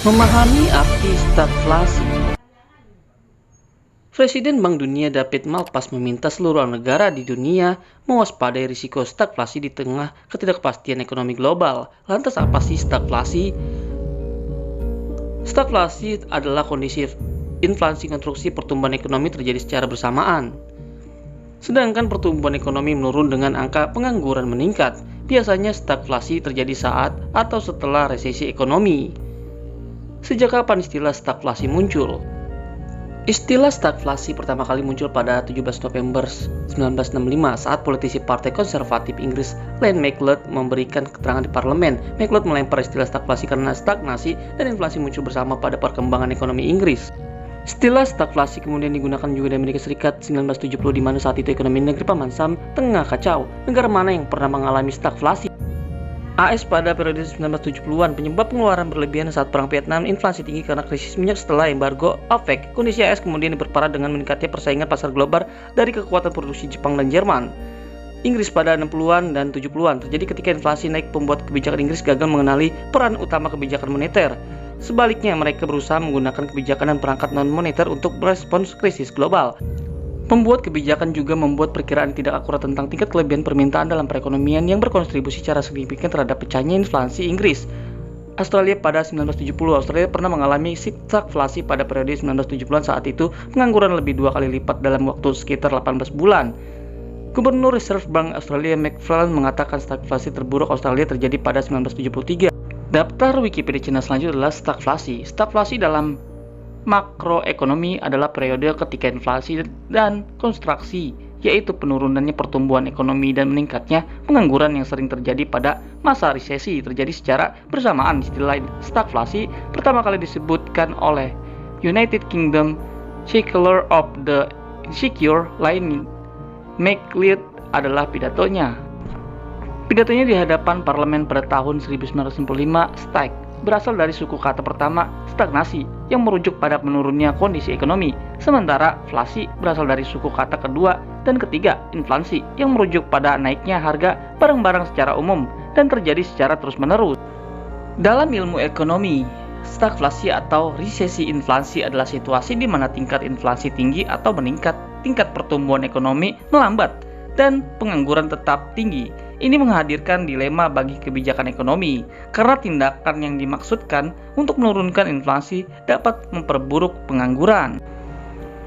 Memahami arti stagflasi. Presiden Bank Dunia David Malpass meminta seluruh negara di dunia mewaspadai risiko stagflasi di tengah ketidakpastian ekonomi global. Lantas apa sih stagflasi? Stagflasi adalah kondisi inflasi konstruksi pertumbuhan ekonomi terjadi secara bersamaan. Sedangkan pertumbuhan ekonomi menurun dengan angka pengangguran meningkat. Biasanya stagflasi terjadi saat atau setelah resesi ekonomi. Sejak kapan istilah stagflasi muncul? Istilah stagflasi pertama kali muncul pada 17 November 1965 saat politisi Partai Konservatif Inggris Ian MacLeod memberikan keterangan di parlemen. MacLeod melempar istilah stagflasi karena stagnasi dan inflasi muncul bersama pada perkembangan ekonomi Inggris. Istilah stagflasi kemudian digunakan juga di Amerika Serikat 1970 di mana saat itu ekonomi negeri Paman Sam tengah kacau. Negara mana yang pernah mengalami stagflasi? AS pada periode 1970-an, penyebab pengeluaran berlebihan saat Perang Vietnam, inflasi tinggi karena krisis minyak setelah embargo OPEC. Kondisi AS kemudian diperparah dengan meningkatnya persaingan pasar global dari kekuatan produksi Jepang dan Jerman. Inggris pada 60-an dan 70-an terjadi ketika inflasi naik pembuat kebijakan Inggris gagal mengenali peran utama kebijakan moneter. Sebaliknya, mereka berusaha menggunakan kebijakan dan perangkat non-moneter untuk merespons krisis global. Pembuat kebijakan juga membuat perkiraan tidak akurat tentang tingkat kelebihan permintaan dalam perekonomian yang berkontribusi secara signifikan terhadap pecahnya inflasi Inggris. Australia pada 1970, Australia pernah mengalami stagflasi pada periode 1970-an. Saat itu, pengangguran lebih 2 kali lipat dalam waktu sekitar 18 bulan. Gubernur Reserve Bank Australia McFarlane mengatakan stagflasi terburuk Australia terjadi pada 1973. Daftar Wikipedia Cina selanjutnya adalah stagflasi. Stagflasi dalam makroekonomi adalah periode ketika inflasi dan konstruksi, yaitu penurunannya pertumbuhan ekonomi dan meningkatnya pengangguran yang sering terjadi pada masa resesi terjadi secara bersamaan. Istilah stagflasi pertama kali disebutkan oleh United Kingdom Chancellor of the Exchequer Ian MacLeod adalah pidatonya. Pidatonya di hadapan parlemen pada tahun 1995, stag berasal dari suku kata pertama stagnasi yang merujuk pada menurunnya kondisi ekonomi, sementara flasi berasal dari suku kata kedua dan ketiga inflasi yang merujuk pada naiknya harga barang-barang secara umum dan terjadi secara terus-menerus. Dalam ilmu ekonomi, stagflasi atau resesi inflasi adalah situasi di mana tingkat inflasi tinggi atau meningkat, tingkat pertumbuhan ekonomi melambat, dan pengangguran tetap tinggi. Ini menghadirkan dilema bagi kebijakan ekonomi, karena tindakan yang dimaksudkan untuk menurunkan inflasi dapat memperburuk pengangguran.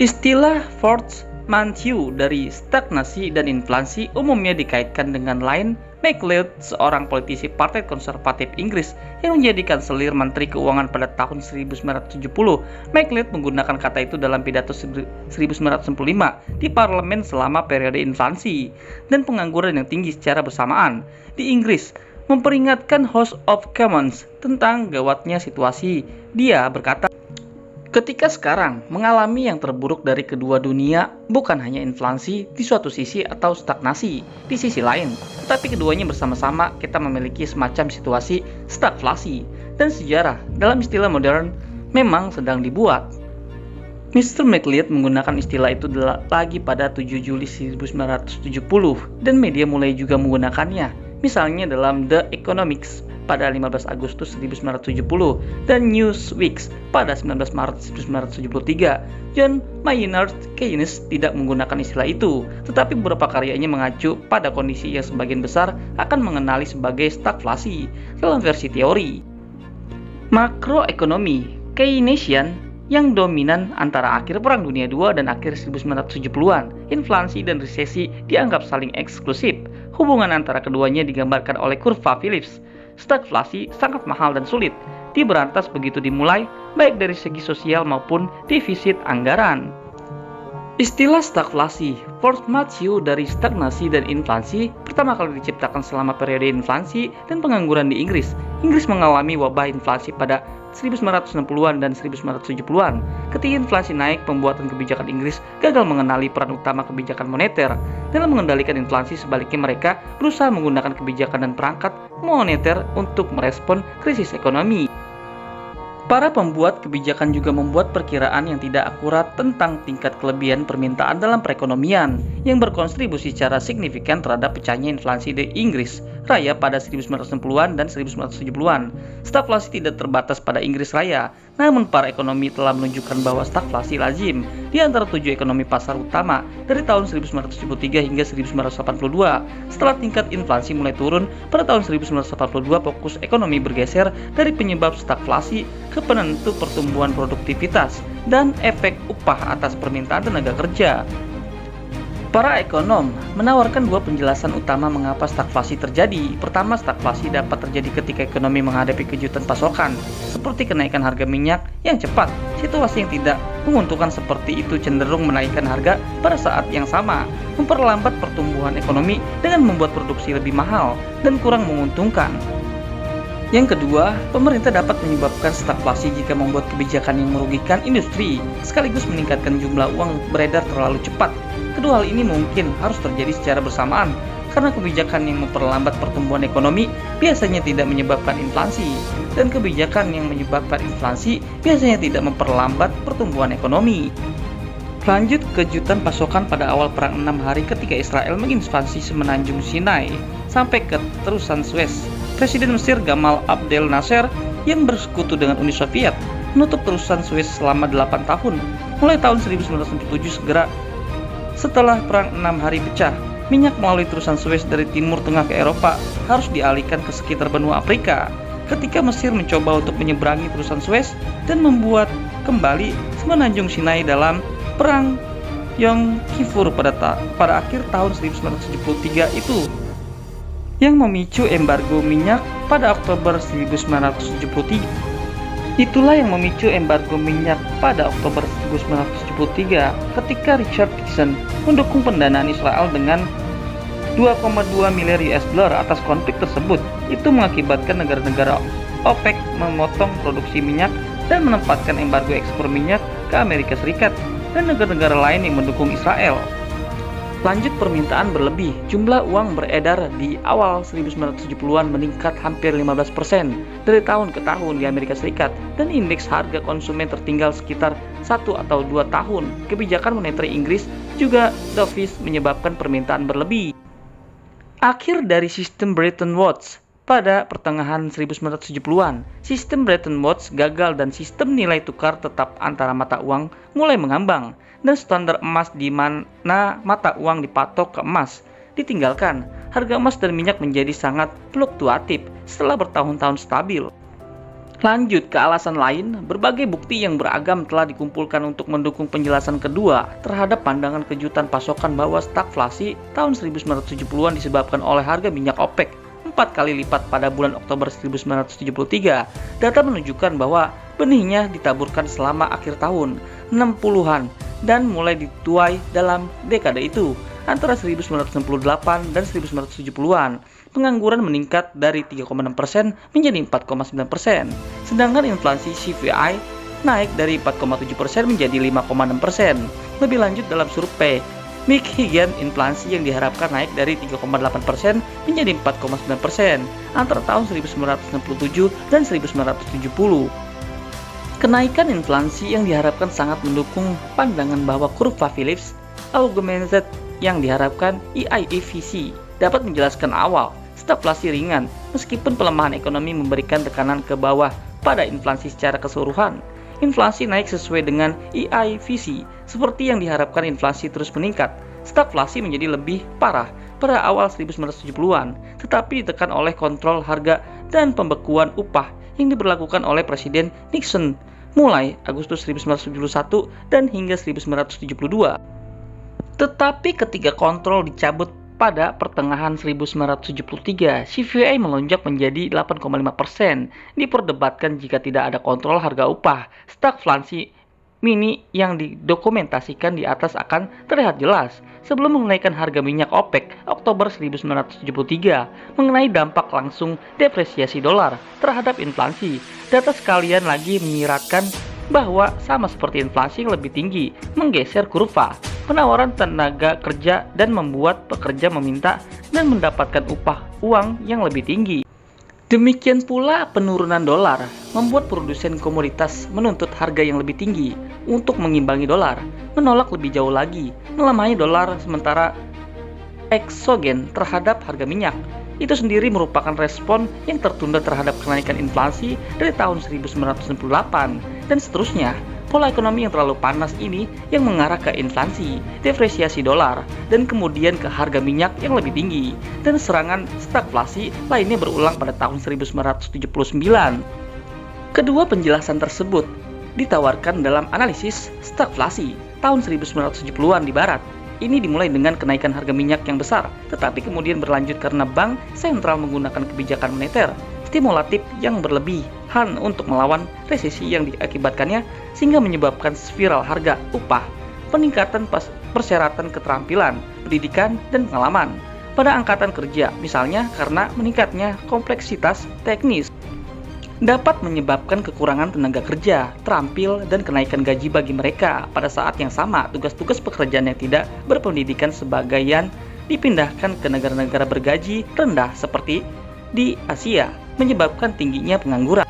Istilah portmanteau dari stagnasi dan inflasi umumnya dikaitkan dengan Ian MacLeod, seorang politisi Partai Konservatif Inggris yang menjadi kanselir Menteri Keuangan pada tahun 1970. MacLeod menggunakan kata itu dalam pidato 1995 di parlemen selama periode inflasi dan pengangguran yang tinggi secara bersamaan di Inggris, memperingatkan House of Commons tentang gawatnya situasi. Dia berkata, ketika sekarang mengalami yang terburuk dari kedua dunia, bukan hanya inflasi di suatu sisi atau stagnasi di sisi lain, tetapi keduanya bersama-sama kita memiliki semacam situasi stagflasi, dan sejarah dalam istilah modern memang sedang dibuat. Mr. MacLeod menggunakan istilah itu lagi pada 7 Juli 1970 dan media mulai juga menggunakannya, misalnya dalam The Economics pada 15 Agustus 1970 dan Newsweek pada 19 Maret 1973. John Maynard Keynes tidak menggunakan istilah itu, tetapi beberapa karyanya mengacu pada kondisi yang sebagian besar akan mengenali sebagai stagflasi dalam versi teori. Makroekonomi Keynesian yang dominan antara akhir Perang Dunia II dan akhir 1970-an. Inflasi dan resesi dianggap saling eksklusif. Hubungan antara keduanya digambarkan oleh kurva Phillips. Stagflasi sangat mahal dan sulit diberantas begitu dimulai, baik dari segi sosial maupun defisit anggaran. Istilah stagflasi, portmanteau dari stagnasi dan inflasi, pertama kali diciptakan selama periode inflasi dan pengangguran di Inggris. Inggris mengalami wabah inflasi pada 1960-an dan 1970-an. Ketika inflasi naik, pembuatan kebijakan Inggris gagal mengenali peran utama kebijakan moneter dalam mengendalikan inflasi. Sebaliknya, mereka berusaha menggunakan kebijakan dan perangkat moneter untuk merespon krisis ekonomi. Para pembuat kebijakan juga membuat perkiraan yang tidak akurat tentang tingkat kelebihan permintaan dalam perekonomian yang berkontribusi secara signifikan terhadap pecahnya inflasi di Inggris Raya pada 1960-an dan 1970-an. Stagflasi tidak terbatas pada Inggris Raya, namun para ekonomi telah menunjukkan bahwa stagflasi lazim di antara 7 ekonomi pasar utama dari tahun 1973 hingga 1982. Setelah tingkat inflasi mulai turun pada tahun 1982, fokus ekonomi bergeser dari penyebab stagflasi ke penentu pertumbuhan produktivitas dan efek upah atas permintaan tenaga kerja. Para ekonom menawarkan dua penjelasan utama mengapa stagflasi terjadi. Pertama, stagflasi dapat terjadi ketika ekonomi menghadapi kejutan pasokan, seperti kenaikan harga minyak yang cepat. Situasi yang tidak menguntungkan seperti itu cenderung menaikkan harga pada saat yang sama, memperlambat pertumbuhan ekonomi dengan membuat produksi lebih mahal dan kurang menguntungkan. Yang kedua, pemerintah dapat menyebabkan stagflasi jika membuat kebijakan yang merugikan industri, sekaligus meningkatkan jumlah uang beredar terlalu cepat. Kedua hal ini mungkin harus terjadi secara bersamaan, karena kebijakan yang memperlambat pertumbuhan ekonomi biasanya tidak menyebabkan inflasi, dan kebijakan yang menyebabkan inflasi biasanya tidak memperlambat pertumbuhan ekonomi. Lanjut, kejutan pasokan pada awal perang 6 hari ketika Israel menginvasi semenanjung Sinai sampai ke terusan Suez. Presiden Mesir Gamal Abdel Nasser yang bersekutu dengan Uni Soviet menutup terusan Suez selama 8 tahun. Mulai tahun 1967 segera setelah perang 6 hari pecah, minyak melalui terusan Suez dari Timur Tengah ke Eropa harus dialihkan ke sekitar benua Afrika. Ketika Mesir mencoba untuk menyeberangi terusan Suez dan membuat kembali semenanjung Sinai dalam perang Yom Kippur pada akhir tahun 1973 itu, yang memicu embargo minyak pada Oktober 1973. Itulah yang memicu embargo minyak pada Oktober 1973 ketika Richard Nixon mendukung pendanaan Israel dengan 2,2 miliar US dollar atas konflik tersebut. Itu mengakibatkan negara-negara OPEC memotong produksi minyak dan menempatkan embargo ekspor minyak ke Amerika Serikat dan negara-negara lain yang mendukung Israel. Lanjut, permintaan berlebih. Jumlah uang beredar di awal 1970-an meningkat hampir 15% dari tahun ke tahun di Amerika Serikat, dan indeks harga konsumen tertinggal sekitar 1 atau 2 tahun. Kebijakan moneter Inggris juga dovish menyebabkan permintaan berlebih. Akhir dari sistem Bretton Woods. Pada pertengahan 1970-an, sistem Bretton Woods gagal dan sistem nilai tukar tetap antara mata uang mulai mengambang, dan standar emas di mana mata uang dipatok ke emas ditinggalkan. Harga emas dan minyak menjadi sangat fluktuatif setelah bertahun-tahun stabil. Lanjut ke alasan lain, berbagai bukti yang beragam telah dikumpulkan untuk mendukung penjelasan kedua terhadap pandangan kejutan pasokan bahwa stagflasi tahun 1970-an disebabkan oleh harga minyak OPEC 4 kali lipat pada bulan Oktober 1973. Data menunjukkan bahwa benihnya ditaburkan selama akhir tahun 60-an dan mulai dituai dalam dekade itu. Antara 1968 dan 1970-an, pengangguran meningkat dari 3,6% menjadi 4,9%, sedangkan inflasi CPI naik dari 4,7% menjadi 5,6%. Lebih lanjut, dalam survei McKinsey, inflasi yang diharapkan naik dari 3,8% menjadi 4,9% antara tahun 1967 dan 1970. Kenaikan inflasi yang diharapkan sangat mendukung pandangan bahwa kurva Phillips augmented yang diharapkan EIFC dapat menjelaskan awal stagflasi ringan meskipun pelemahan ekonomi memberikan tekanan ke bawah pada inflasi secara keseluruhan. Inflasi naik sesuai dengan EIFC, seperti yang diharapkan inflasi terus meningkat. Stagflasi menjadi lebih parah pada awal 1970-an, tetapi ditekan oleh kontrol harga dan pembekuan upah yang diberlakukan oleh Presiden Nixon mulai Agustus 1971 dan hingga 1972. Tetapi ketika kontrol dicabut pada pertengahan 1973, CPI melonjak menjadi 8,5%. Diperdebatkan jika tidak ada kontrol harga upah, stagflasi mini yang didokumentasikan di atas akan terlihat jelas. Sebelum menaikkan harga minyak OPEC Oktober 1973 mengenai dampak langsung depresiasi dolar terhadap inflasi, data sekalian lagi menyiratkan bahwa sama seperti inflasi yang lebih tinggi menggeser kurva penawaran tenaga kerja dan membuat pekerja meminta dan mendapatkan upah uang yang lebih tinggi. Demikian pula penurunan dolar membuat produsen komoditas menuntut harga yang lebih tinggi untuk mengimbangi dolar, menolak lebih jauh lagi, melemahnya dolar sementara eksogen terhadap harga minyak. Itu sendiri merupakan respon yang tertunda terhadap kenaikan inflasi dari tahun 1998 dan seterusnya. Pola ekonomi yang terlalu panas ini yang mengarah ke inflasi, depresiasi dolar, dan kemudian ke harga minyak yang lebih tinggi, dan serangan stagflasi lainnya berulang pada tahun 1979. Kedua penjelasan tersebut ditawarkan dalam analisis stagflasi tahun 1970-an di Barat. Ini dimulai dengan kenaikan harga minyak yang besar, tetapi kemudian berlanjut karena bank sentral menggunakan kebijakan moneter stimulatif yang berlebihan untuk melawan resesi yang diakibatkannya, sehingga menyebabkan spiral harga upah, peningkatan persyaratan keterampilan, pendidikan, dan pengalaman pada angkatan kerja, misalnya karena meningkatnya kompleksitas teknis dapat menyebabkan kekurangan tenaga kerja, terampil, dan kenaikan gaji bagi mereka. Pada saat yang sama, tugas-tugas pekerjaan yang tidak berpendidikan sebagian dipindahkan ke negara-negara bergaji rendah seperti di Asia, menyebabkan tingginya pengangguran.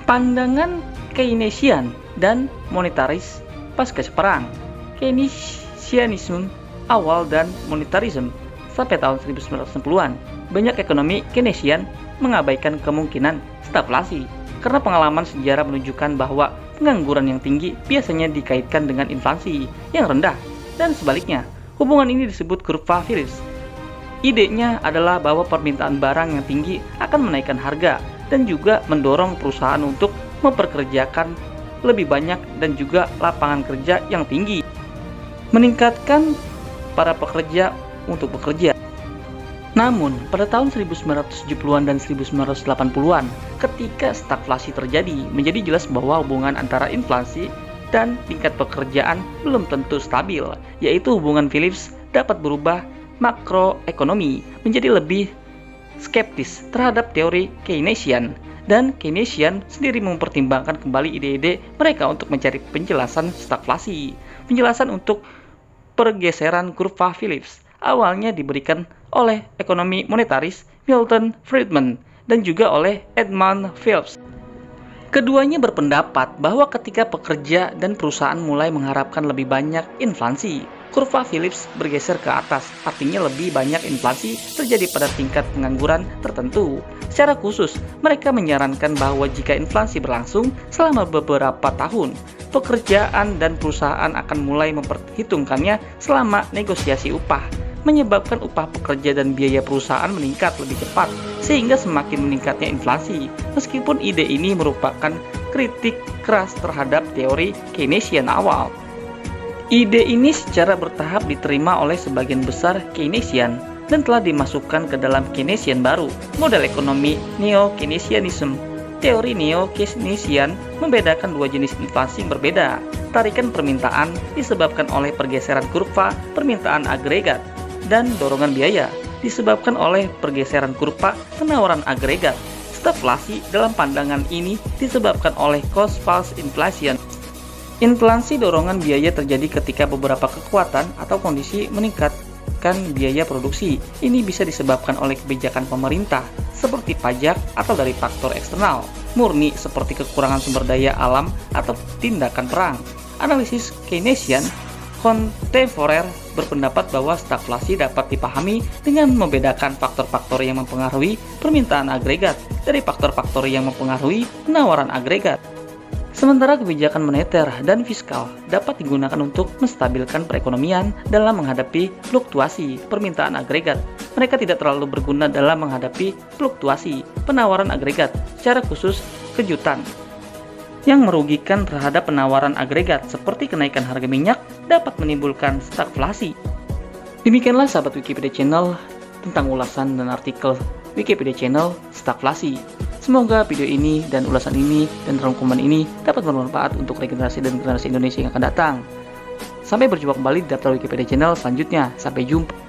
Pandangan Keynesian dan monetaris pasca perang. Keynesianisme awal dan monetarisme sampai tahun 1960-an. Banyak ekonomi Keynesian mengabaikan kemungkinan stagflasi karena pengalaman sejarah menunjukkan bahwa pengangguran yang tinggi biasanya dikaitkan dengan inflasi yang rendah dan sebaliknya. Hubungan ini disebut kurva Phillips. Idenya adalah bahwa permintaan barang yang tinggi akan menaikkan harga dan juga mendorong perusahaan untuk memperkerjakan lebih banyak dan juga lapangan kerja yang tinggi, meningkatkan para pekerja untuk bekerja. Namun, pada tahun 1970-an dan 1980-an, ketika stagflasi terjadi, menjadi jelas bahwa hubungan antara inflasi dan tingkat pekerjaan belum tentu stabil, yaitu hubungan Phillips dapat berubah makroekonomi menjadi lebih skeptis terhadap teori Keynesian, dan Keynesian sendiri mempertimbangkan kembali ide-ide mereka untuk mencari penjelasan stagflasi. Penjelasan untuk pergeseran kurva Phillips awalnya diberikan oleh ekonomi monetaris Milton Friedman dan juga oleh Edmund Phillips. Keduanya berpendapat bahwa ketika pekerja dan perusahaan mulai mengharapkan lebih banyak inflasi, kurva Phillips bergeser ke atas, artinya lebih banyak inflasi terjadi pada tingkat pengangguran tertentu. Secara khusus, mereka menyarankan bahwa jika inflasi berlangsung selama beberapa tahun, pekerjaan dan perusahaan akan mulai memperhitungkannya selama negosiasi upah, menyebabkan upah pekerja dan biaya perusahaan meningkat lebih cepat, sehingga semakin meningkatnya inflasi. Meskipun ide ini merupakan kritik keras terhadap teori Keynesian awal, ide ini secara bertahap diterima oleh sebagian besar Keynesian dan telah dimasukkan ke dalam Keynesian baru, model ekonomi Neo-Keynesianism. Teori Neo-Keynesian membedakan dua jenis inflasi yang berbeda. Tarikan permintaan disebabkan oleh pergeseran kurva permintaan agregat, dan dorongan biaya disebabkan oleh pergeseran kurva penawaran agregat. Stagflasi dalam pandangan ini disebabkan oleh cost-plus inflation. Inflasi dorongan biaya terjadi ketika beberapa kekuatan atau kondisi meningkatkan biaya produksi. Ini bisa disebabkan oleh kebijakan pemerintah seperti pajak atau dari faktor eksternal murni seperti kekurangan sumber daya alam atau tindakan perang. Analisis Keynesian kontemporer berpendapat bahwa stagflasi dapat dipahami dengan membedakan faktor-faktor yang mempengaruhi permintaan agregat dari faktor-faktor yang mempengaruhi penawaran agregat. Sementara kebijakan moneter dan fiskal dapat digunakan untuk menstabilkan perekonomian dalam menghadapi fluktuasi permintaan agregat. Mereka tidak terlalu berguna dalam menghadapi fluktuasi penawaran agregat, secara khusus kejutan yang merugikan terhadap penawaran agregat seperti kenaikan harga minyak dapat menimbulkan stagflasi. Demikianlah sahabat Wikipedia Channel tentang ulasan dan artikel Wikipedia Channel stagflasi. Semoga video ini dan ulasan ini dan rangkuman ini dapat bermanfaat untuk regenerasi dan generasi Indonesia yang akan datang. Sampai berjumpa kembali di daftar Wikipedia Channel selanjutnya. Sampai jumpa.